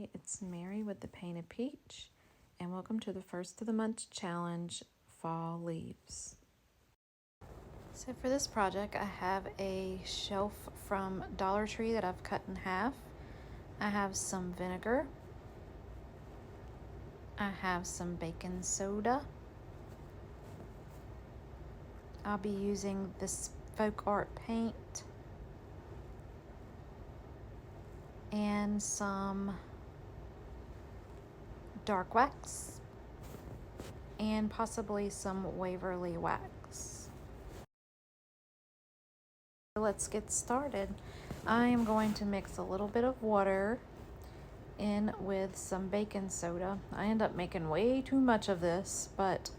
Hey, it's Mary with the Painted Peach, and welcome to the first of the month challenge, Fall Leaves. So for this project, I have a shelf from Dollar Tree that I've cut in half. I have some vinegar. I have some baking soda. I'll be using this folk art paint and some dark wax and possibly some Waverly wax. Let's get started. I am going to mix a little bit of water in with some baking soda. I end up making way too much of this, but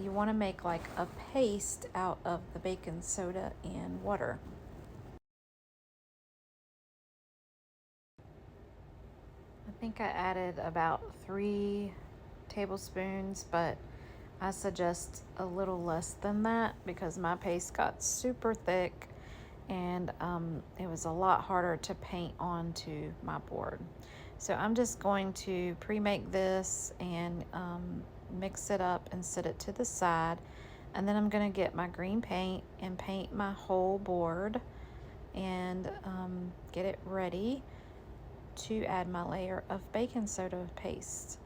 you want to make like a paste out of the baking soda and water. I think I added about 3 tablespoons, but I suggest a little less than that because my paste got super thick and it was a lot harder to paint onto my board. So I'm just going to pre-make this and mix it up and set it to the side. And then I'm going to get my green paint and paint my whole board and get it ready to add my layer of baking soda paste.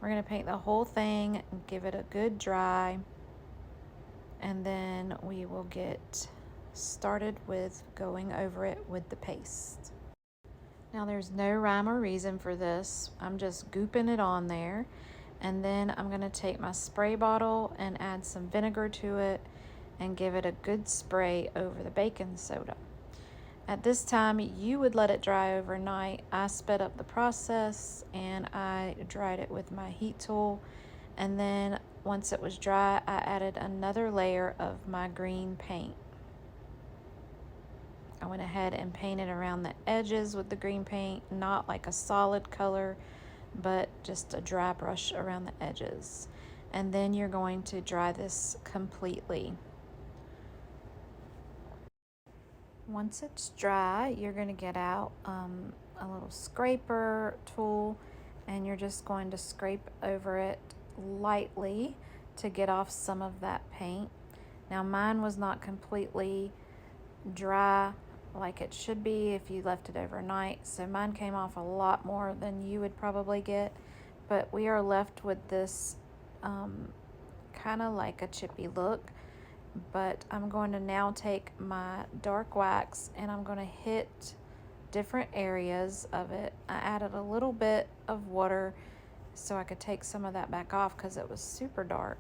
We're going to paint the whole thing and give it a good dry, and then we will get started with going over it with the paste. Now there's no rhyme or reason for this. I'm just gooping it on there, and then I'm going to take my spray bottle and add some vinegar to it and give it a good spray over the baking soda. At this time, you would let it dry overnight. I sped up the process and I dried it with my heat tool, and then once it was dry, I added another layer of my green paint. I went ahead and painted around the edges with the green paint, not like a solid color, but just a dry brush around the edges. And then you're going to dry this completely. Once it's dry, you're going to get out a little scraper tool, and you're just going to scrape over it lightly to get off some of that paint. Now mine was not completely dry like it should be if you left it overnight, so mine came off a lot more than you would probably get, but we are left with this kind of like a chippy look. But I'm going to now take my dark wax and I'm going to hit different areas of it. I added a little bit of water so I could take some of that back off because it was super dark.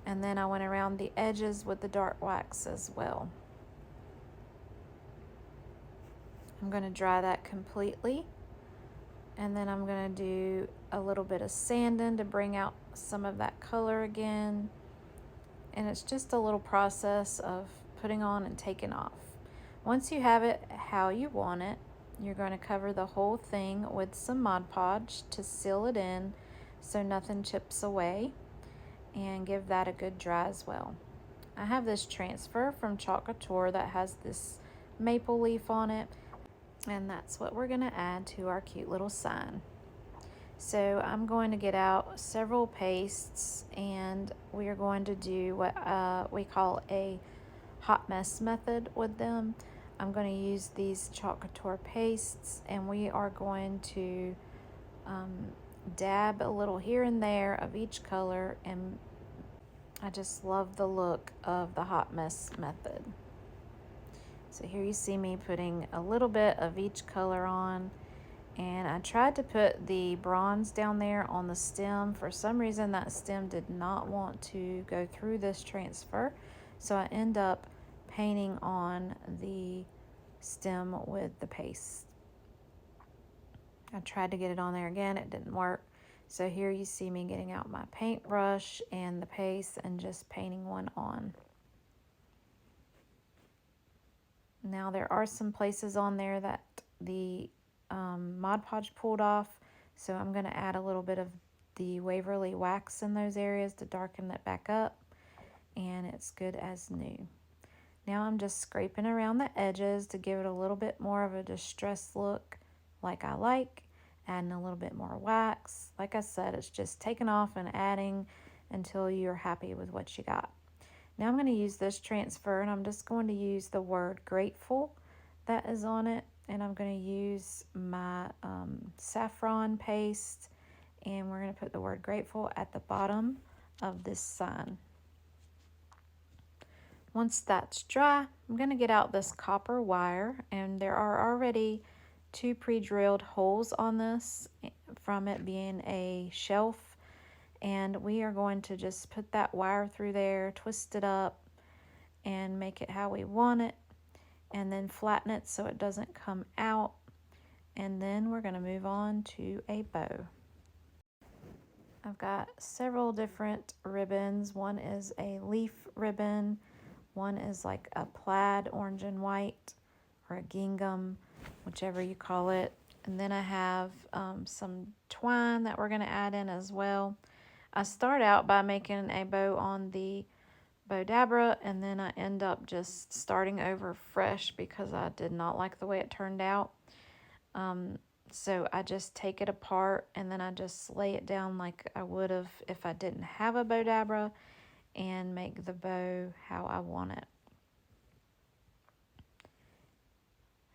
And then I went around the edges with the dark wax as well. I'm going to dry that completely. And then I'm going to do a little bit of sanding to bring out some of that color again. And it's just a little process of putting on and taking off. Once you have it how you want it, you're going to cover the whole thing with some Mod Podge to seal it in so nothing chips away, and give that a good dry as well. I have this transfer from Chalk Couture that has this maple leaf on it, and that's what we're going to add to our cute little sign. So I'm going to get out several pastes, and we are going to do what we call a hot mess method with them. I'm going to use these Chalk Couture pastes, and we are going to dab a little here and there of each color, and I just love the look of the hot mess method. So here you see me putting a little bit of each color on. And I tried to put the bronze down there on the stem. For some reason, that stem did not want to go through this transfer. So I end up painting on the stem with the paste. I tried to get it on there again. It didn't work. So here you see me getting out my paintbrush and the paste and just painting one on. Now there are some places on there that the Mod Podge pulled off, so I'm going to add a little bit of the Waverly wax in those areas to darken it back up, and it's good as new. Now I'm just scraping around the edges to give it a little bit more of a distressed look like I like, adding a little bit more wax. Like I said, it's just taking off and adding until you're happy with what you got. Now I'm going to use this transfer, and I'm just going to use the word grateful that is on it, and I'm going to use my saffron paste, and we're going to put the word grateful at the bottom of this sign. Once that's dry, I'm going to get out this copper wire, and there are already 2 pre-drilled holes on this from it being a shelf, and we are going to just put that wire through there, twist it up, and make it how we want it, and then flatten it so it doesn't come out, and then we're going to move on to a bow. I've got several different ribbons. One is a leaf ribbon, one is like a plaid orange and white, or a gingham, whichever you call it. And then I have some twine that we're going to add in as well. I start out by making a bow on the bow dabra, and then I end up just starting over fresh because I did not like the way it turned out. So I just take it apart, and then I just lay it down like I would have if I didn't have a bow dabra, and make the bow how I want it.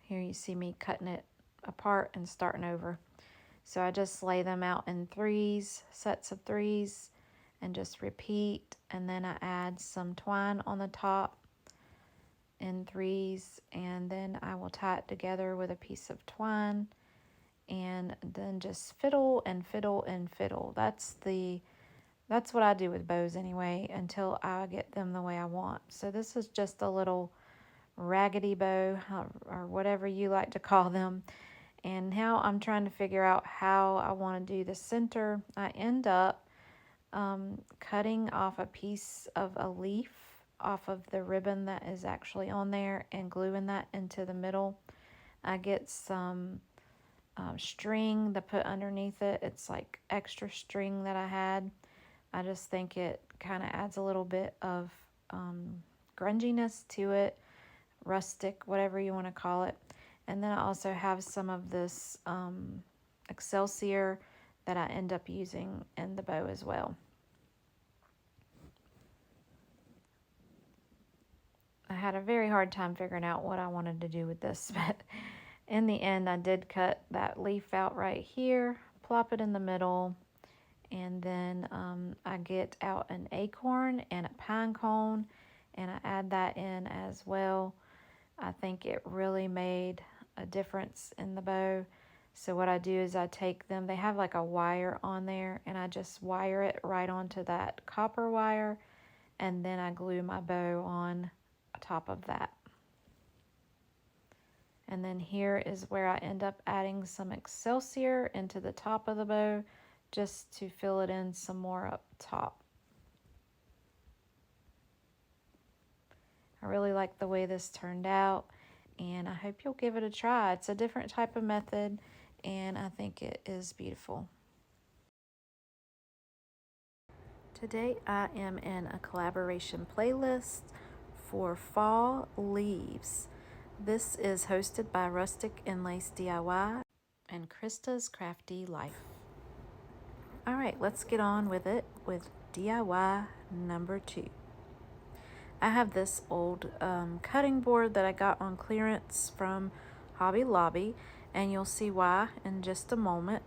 Here you see me cutting it apart and starting over. So I just lay them out in sets of threes, and just repeat, and then I add some twine on the top in threes, and then I will tie it together with a piece of twine, and then just fiddle and fiddle and fiddle. That's what I do with bows anyway, until I get them the way I want. So this is just a little raggedy bow, or whatever you like to call them. And now I'm trying to figure out how I want to do the center. I end up cutting off a piece of a leaf off of the ribbon that is actually on there and gluing that into the middle. I get some string to put underneath it. It's like extra string that I had. I just think it kind of adds a little bit of grunginess to it, rustic, whatever you want to call it. And then I also have some of this Excelsior that I end up using in the bow as well. I had a very hard time figuring out what I wanted to do with this, but in the end I did cut that leaf out right here, plop it in the middle, and then I get out an acorn and a pine cone, and I add that in as well. I think it really made a difference in the bow. So what I do is I take them, they have like a wire on there, and I just wire it right onto that copper wire, and then I glue my bow on top of that. And then here is where I end up adding some Excelsior into the top of the bow, just to fill it in some more up top. I really like the way this turned out, and I hope you'll give it a try. It's a different type of method, and I think it is beautiful. Today I am in a collaboration playlist for Fall Leaves. This is hosted by Rustic and Lace DIY and Krista's Crafty Life. All right, let's get on with it with DIY number 2. I have this old cutting board that I got on clearance from Hobby Lobby, and you'll see why in just a moment.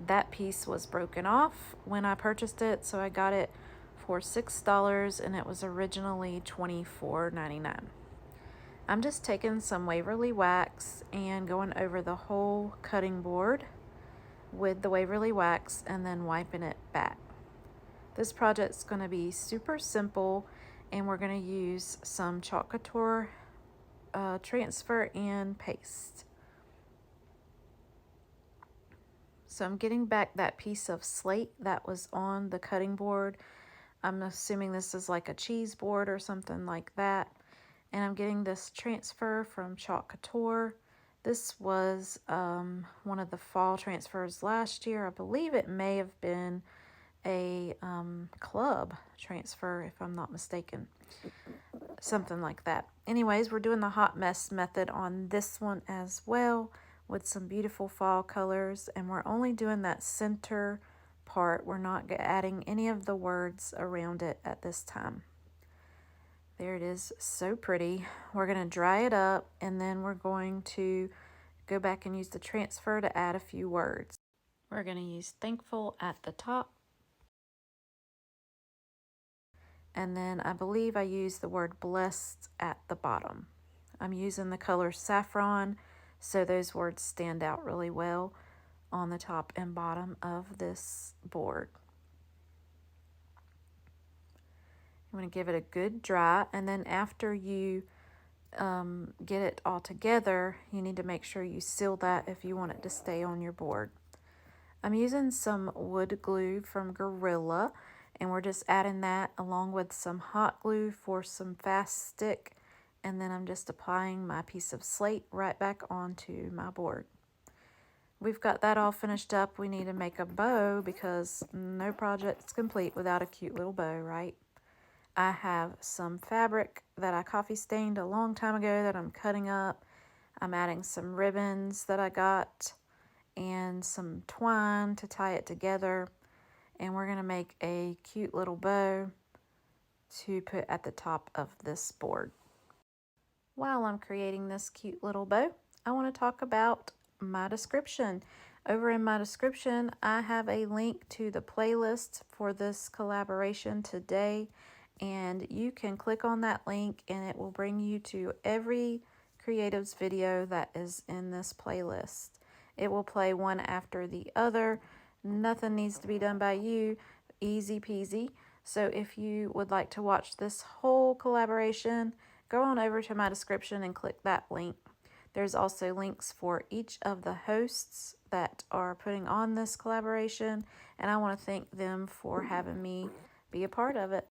That piece was broken off when I purchased it, so I got it for $6, and it was originally $24.99. I'm just taking some Waverly wax and going over the whole cutting board with the Waverly wax and then wiping it back. This project's going to be super simple, and we're going to use some Chalk Couture transfer and paste. So I'm getting back that piece of slate that was on the cutting board. I'm assuming this is like a cheese board or something like that. And I'm getting this transfer from Chalk Couture. This was one of the fall transfers last year. I believe it may have been a club transfer, if I'm not mistaken. Something like that. Anyways, we're doing the hot mess method on this one as well. with some beautiful fall colors, and we're only doing that center part. We're not adding any of the words around it at this time. There it is, so pretty. We're going to dry it up, and then we're going to go back and use the transfer to add a few words. We're going to use thankful at the top. And then I believe I used the word blessed at the bottom. I'm using the color saffron, so those words stand out really well on the top and bottom of this board. I'm going to give it a good dry, and then after you get it all together, you need to make sure you seal that if you want it to stay on your board. I'm using some wood glue from Gorilla, and we're just adding that along with some hot glue for some fast stick, and then I'm just applying my piece of slate right back onto my board. We've got that all finished up. We need to make a bow because no project's complete without a cute little bow, right? I have some fabric that I coffee stained a long time ago that I'm cutting up. I'm adding some ribbons that I got and some twine to tie it together. And we're going to make a cute little bow to put at the top of this board. While I'm creating this cute little bow, I want to talk about my description. Over in my description, I have a link to the playlist for this collaboration today, and you can click on that link and it will bring you to every creatives video that is in this playlist. It will play one after the other. Nothing needs to be done by you. Easy peasy. So if you would like to watch this whole collaboration, go on over to my description and click that link. There's also links for each of the hosts that are putting on this collaboration, and I want to thank them for having me be a part of it.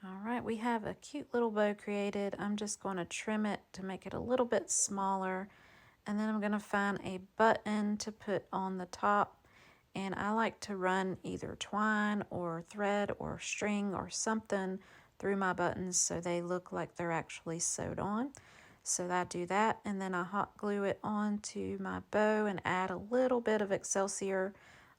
All right, we have a cute little bow created. I'm just going to trim it to make it a little bit smaller, and then I'm going to find a button to put on the top. And I like to run either twine or thread or string or something through my buttons so they look like they're actually sewed on. So I do that, and then I hot glue it onto my bow and add a little bit of Excelsior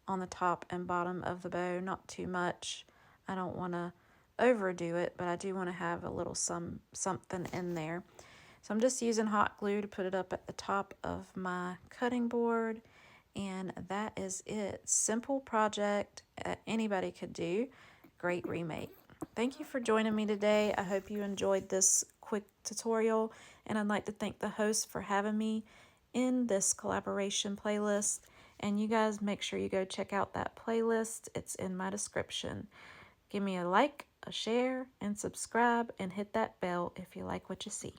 on the top and bottom of the bow, not too much. I don't want to overdo it, but I do want to have a little something in there. So I'm just using hot glue to put it up at the top of my cutting board, and that is it. Simple project anybody could do. Great remake. Thank you for joining me today. I hope you enjoyed this quick tutorial, and I'd like to thank the host for having me in this collaboration playlist. And you guys make sure you go check out that playlist. It's in my description. Give me a like, a share, and subscribe, and hit that bell if you like what you see.